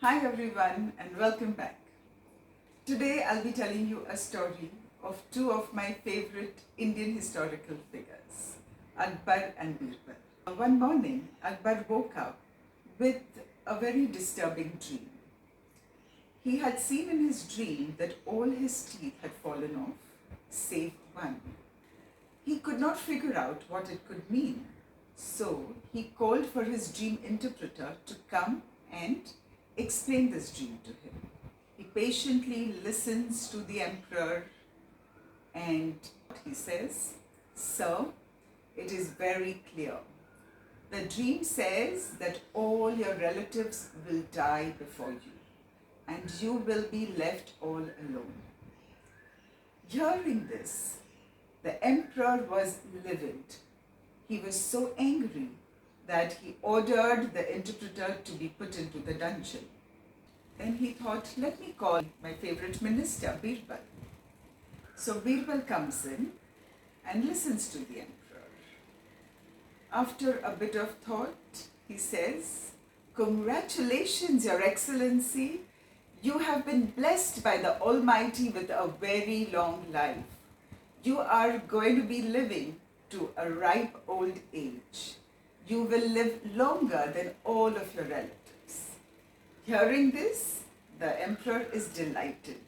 Hi everyone and welcome back. Today I'll be telling you a story of two of my favorite Indian historical figures, Akbar and Birbal. One morning, Akbar woke up with a very disturbing dream. He had seen in his dream that all his teeth had fallen off, save one. He could not figure out what it could mean, so he called for his dream interpreter to come and explain this dream to him. He patiently listens to the emperor and he says, "Sir, it is very clear. The dream says that all your relatives will die before you and you will be left all alone." Hearing this, the emperor was livid. He was so angry that he ordered the interpreter to be put into the dungeon. Then he thought, let me call my favorite minister, Birbal. So Birbal comes in and listens to the emperor. After a bit of thought, he says, "Congratulations, Your Excellency. You have been blessed by the Almighty with a very long life. You are going to be living to a ripe old age. You will live longer than all of your relatives." Hearing this, the emperor is delighted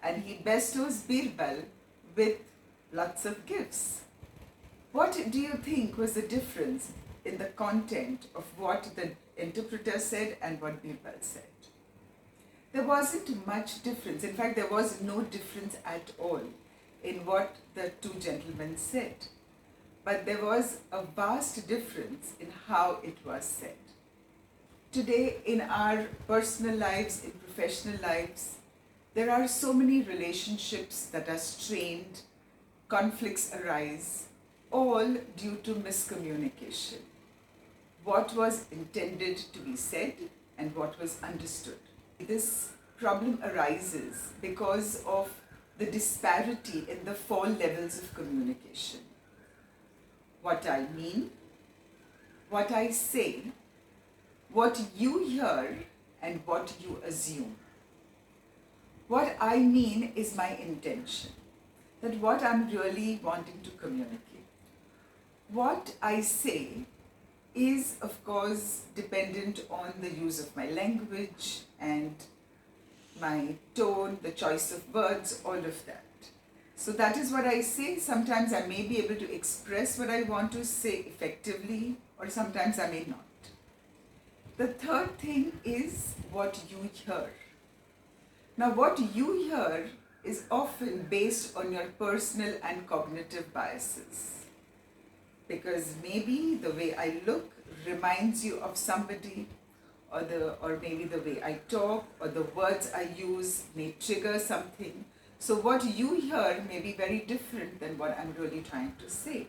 and he bestows Birbal with lots of gifts. What do you think was the difference in the content of what the interpreter said and what Birbal said? There wasn't much difference. In fact, there was no difference at all in what the two gentlemen said. But there was a vast difference in how it was said. Today, in our personal lives, in professional lives, there are so many relationships that are strained, conflicts arise, all due to miscommunication. What was intended to be said and what was understood. This problem arises because of the disparity in the 4 levels of communication. What I mean, what I say, what you hear, and what you assume. What I mean is my intention, that what I'm really wanting to communicate. What I say is, of course, dependent on the use of my language and my tone, the choice of words, all of that. So that is what I say. Sometimes I may be able to express what I want to say effectively, or sometimes I may not. The third thing is what you hear. Now, what you hear is often based on your personal and cognitive biases. Because maybe the way I look reminds you of somebody, or maybe the way I talk or the words I use may trigger something. So what you hear may be very different than what I'm really trying to say.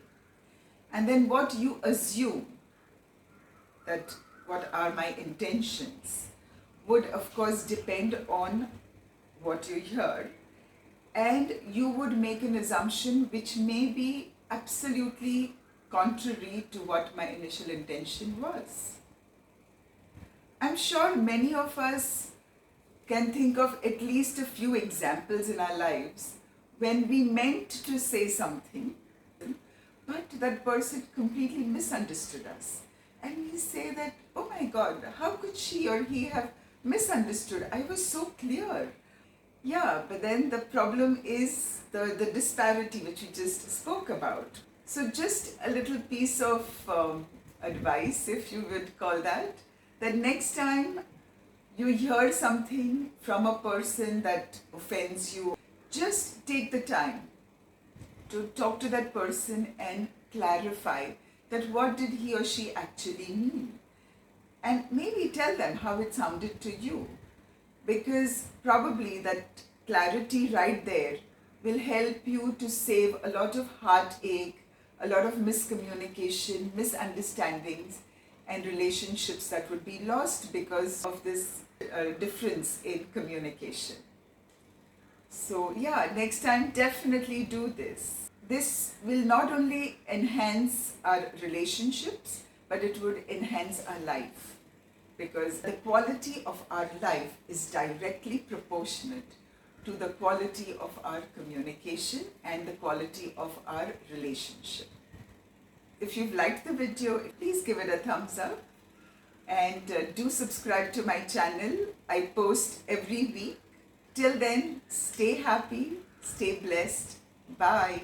And then what you assume, that what are my intentions, would of course depend on what you hear. And you would make an assumption which may be absolutely contrary to what my initial intention was. I'm sure many of us can think of at least a few examples in our lives when we meant to say something, but that person completely misunderstood us. And we say that, oh my God, how could she or he have misunderstood? I was so clear. Yeah, but then the problem is the disparity which we just spoke about. So just a little piece of advice, if you would call that next time you hear something from a person that offends you, just take the time to talk to that person and clarify that what did he or she actually mean. And maybe tell them how it sounded to you, because probably that clarity right there will help you to save a lot of heartache, a lot of miscommunication, misunderstandings, and relationships that would be lost because of this difference in communication. So yeah, next time definitely do this. This will not only enhance our relationships, but it would enhance our life. because the quality of our life is directly proportionate to the quality of our communication and the quality of our relationship. If you've liked the video, please give it a thumbs up and do subscribe to my channel. I post every week. Till then, stay happy, stay blessed. Bye.